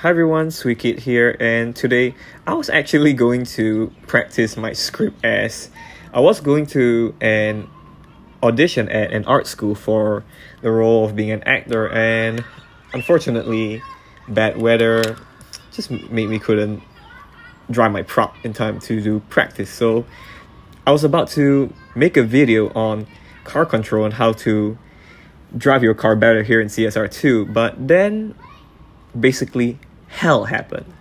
Hi everyone, Swikit here, and today I was actually going to practice my script as I was going to an audition at an art school for the role of being an actor, and unfortunately, bad weather just made me couldn't dry my prop in time to do practice. So I was about to make a video on car control and how to drive your car better here in CSR2, but then basically hell happened.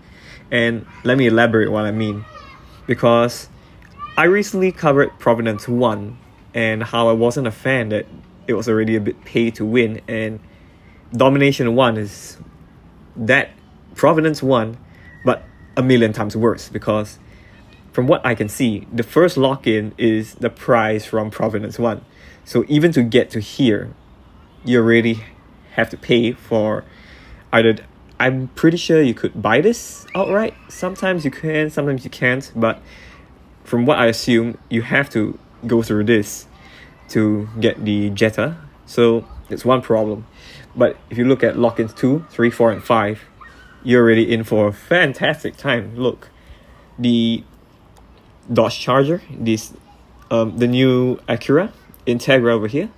And let me elaborate what I mean. Because I recently covered Providence I and how I wasn't a fan that it was already a bit pay to win, and Domination I is that Providence I, but a million times worse, because from what I can see, the first lock-in is the prize from Providence I. So even to get to here, you already have to pay for either. I'm pretty sure you could buy this outright. Sometimes you can, sometimes you can't. But from what I assume, you have to go through this to get the Jetta. So it's one problem. But if you look at lock-ins 2, 3, 4, and 5, you're already in for a fantastic time. Look, the Dodge Charger, the new Acura Integra over here,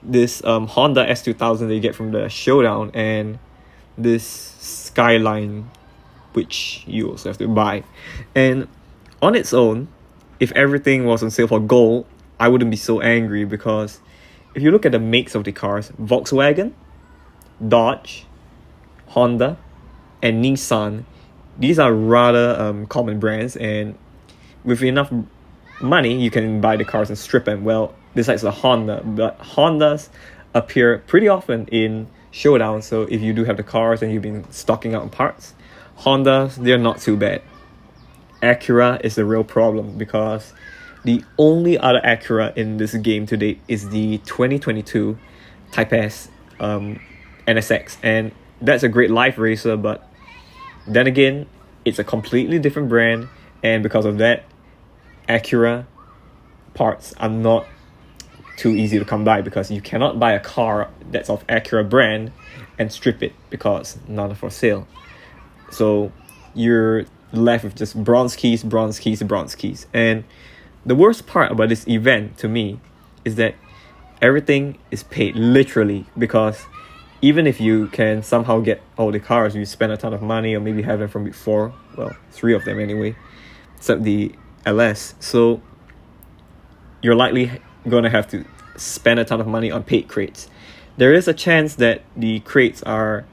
this Honda S2000 that you get from the Showdown, and this Skyline, which you also have to buy. And on its own, if everything was on sale for gold, I wouldn't be so angry, because if you look at the makes of the cars, Volkswagen, Dodge, Honda, and Nissan, these are rather common brands, and with enough money you can buy the cars and strip them. Well, besides the Honda, but Hondas appear pretty often in Showdown. So if you do have the cars and you've been stocking up on parts, Hondas, they're not too bad. Acura is the real problem, because the only other Acura in this game to date is the 2022 Type S NSX, and that's a great life racer, but then again, it's a completely different brand, and because of that, Acura parts are not too easy to come by, because you cannot buy a car that's of Acura brand and strip it, because none are for sale. So you're left with just bronze keys. And the worst part about this event to me is that everything is paid literally, because even if you can somehow get all the cars, you spend a ton of money, or maybe have them from before, well, 3 of them anyway, except the LS. So you're likely gonna have to spend a ton of money on paid crates. There is a chance that the crates are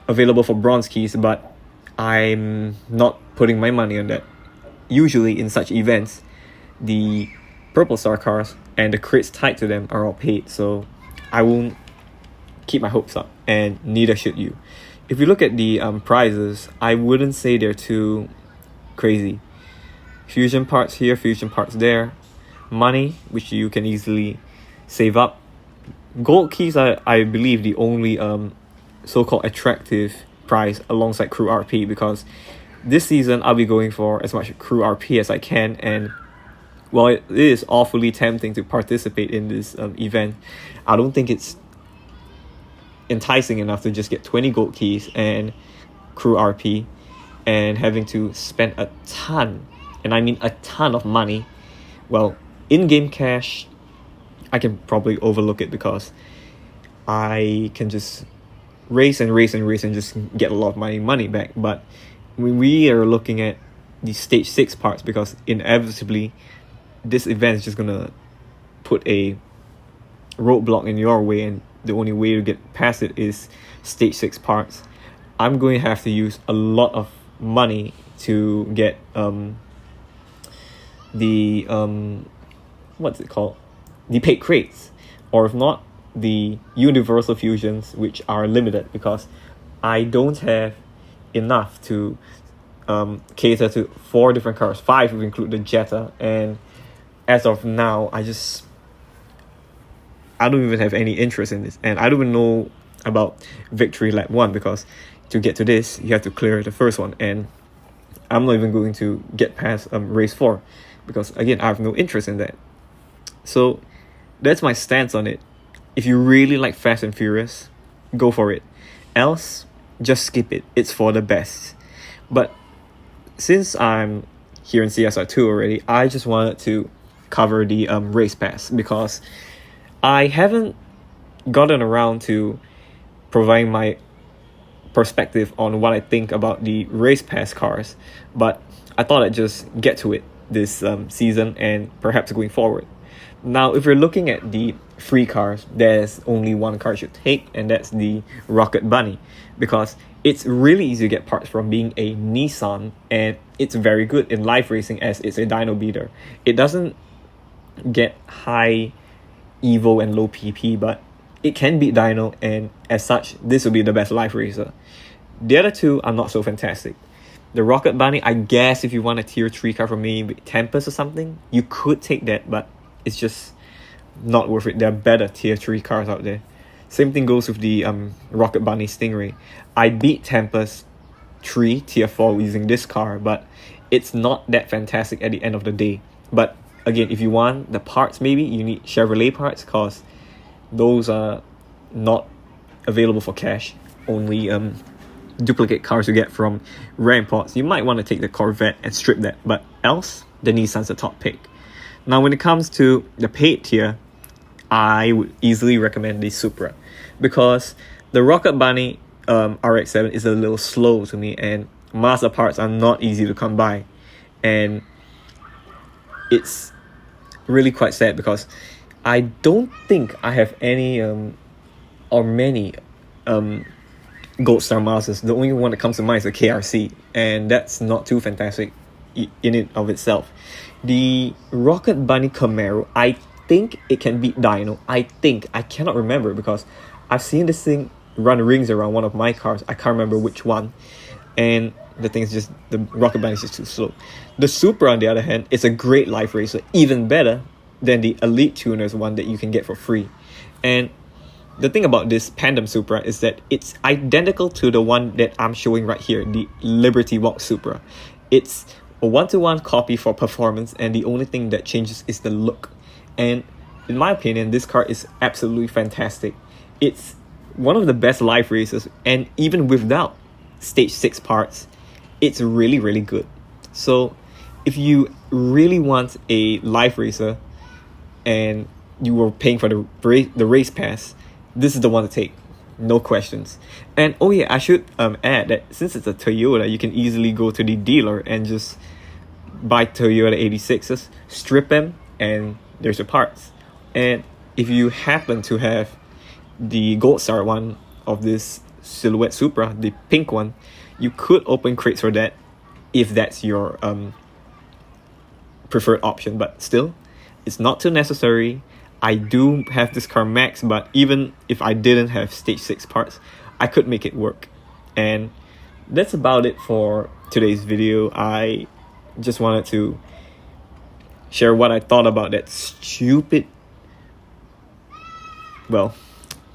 available for bronze keys, but I'm not putting my money on that. Usually in such events, the purple star cars and the crates tied to them are all paid, so I won't keep my hopes up, and neither should you. If you look at the prizes, I wouldn't say they're too crazy. Fusion parts here, fusion parts there, money, which you can easily save up. Gold keys are, I believe, the only so-called attractive prize alongside crew RP, because this season I'll be going for as much crew RP as I can, and while it is awfully tempting to participate in this event, I don't think it's enticing enough to just get 20 gold keys and crew RP and having to spend a ton, and I mean a ton of money. Well, in-game cash, I can probably overlook it, because I can just race and just get a lot of my money back. But when we are looking at the stage 6 parts, because inevitably this event is just gonna put a roadblock in your way, and the only way to get past it is stage 6 parts, I'm going to have to use a lot of money to get the what's it called, the paid crates, or if not, the universal fusions, which are limited, because I don't have enough to cater to 4 different cars, 5 if we include the Jetta. And as of now, I don't even have any interest in this, and I don't even know about Victory Lap 1, because to get to this, you have to clear the first one, and I'm not even going to get past race 4, because again, I have no interest in that. So that's my stance on it. If you really like Fast and Furious, go for it. Else, just skip it. It's for the best. But since I'm here in CSR2 already, I just wanted to cover the race pass, because I haven't gotten around to providing my perspective on what I think about the race pass cars, but I thought I'd just get to it this season and perhaps going forward. Now, if you're looking at the free cars, there's only one car you should take, and that's the Rocket Bunny, because it's really easy to get parts from, being a Nissan, and it's very good in live racing as it's a dyno beater. It doesn't get high Evo and low PP, but it can beat dyno, and as such, this will be the best live racer. The other two are not so fantastic. The Rocket Bunny, I guess if you want a tier 3 car from me, Tempest or something, you could take that, but it's just not worth it. There are better tier 3 cars out there. Same thing goes with the Rocket Bunny Stingray. I beat Tempest 3 tier 4 using this car, but it's not that fantastic at the end of the day. But again, if you want the parts, maybe you need Chevrolet parts, because those are not available for cash. Only duplicate cars you get from rare imports. You might want to take the Corvette and strip that, but else, the Nissan's the top pick. Now, when it comes to the paid tier, I would easily recommend the Supra, because the Rocket Bunny RX-7 is a little slow to me, and Mazda parts are not easy to come by, and it's really quite sad because I don't think I have any or many Gold Star Mazdas. The only one that comes to mind is a KRC, and that's not too fantastic in it of itself. The Rocket Bunny Camaro, I think it can beat dyno. I cannot remember, because I've seen this thing run rings around one of my cars. I can't remember which one, and the thing is just, the Rocket Bunny is just too slow. The Supra, on the other hand, is a great life racer, even better than the Elite Tuners one that you can get for free. And the thing about this Pandem Supra is that it's identical to the one that I'm showing right here, the Liberty Walk Supra. It's a one-to-one copy for performance, and the only thing that changes is the look. And in my opinion, this car is absolutely fantastic. It's one of the best live racers, and even without stage 6 parts, it's really, really good. So if you really want a live racer and you were paying for the race pass, this is the one to take, no questions. And oh yeah, I should add that since it's a Toyota, you can easily go to the dealer and just buy Toyota 86s, strip them, and there's your parts. And if you happen to have the Gold Star one of this Silhouette Supra, the pink one, you could open crates for that if that's your preferred option. But still, it's not too necessary. I do have this car max, but even if I didn't have stage 6 parts, I could make it work. And that's about it for today's video. I just wanted to share what I thought about that stupid, well,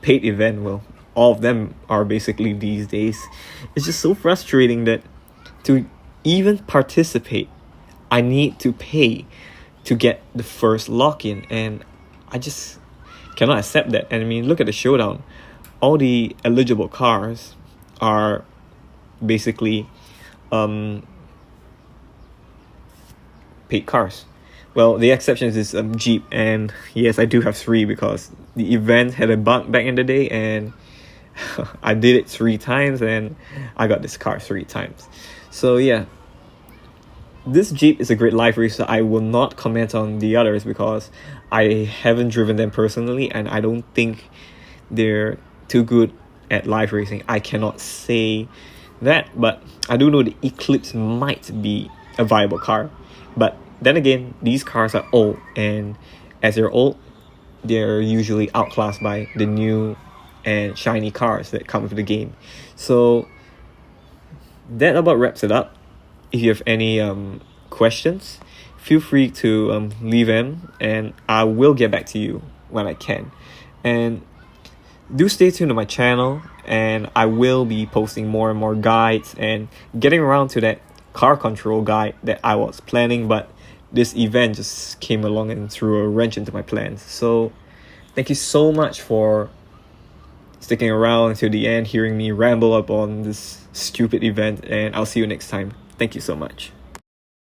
paid event. Well, all of them are basically these days. It's just so frustrating that to even participate, I need to pay to get the first lock-in, and I just cannot accept that. And I mean, look at the showdown. All the eligible cars are basically paid cars. Well, the exception is Jeep, and yes, I do have 3 because the event had a bug back in the day, and I did it 3 times, and I got this car 3 times. So yeah, this Jeep is a great live racer. I will not comment on the others because I haven't driven them personally, and I don't think they're too good at live racing. I cannot say that, but I do know the Eclipse might be a viable car. But then again, these cars are old, and as they're old, they're usually outclassed by the new and shiny cars that come with the game. So that about wraps it up. If you have any questions, feel free to leave them, and I will get back to you when I can. And do stay tuned to my channel, and I will be posting more and more guides and getting around to that car control guide that I was planning, but this event just came along and threw a wrench into my plans. So thank you so much for sticking around until the end, hearing me ramble up on this stupid event, and I'll see you next time. Thank you so much.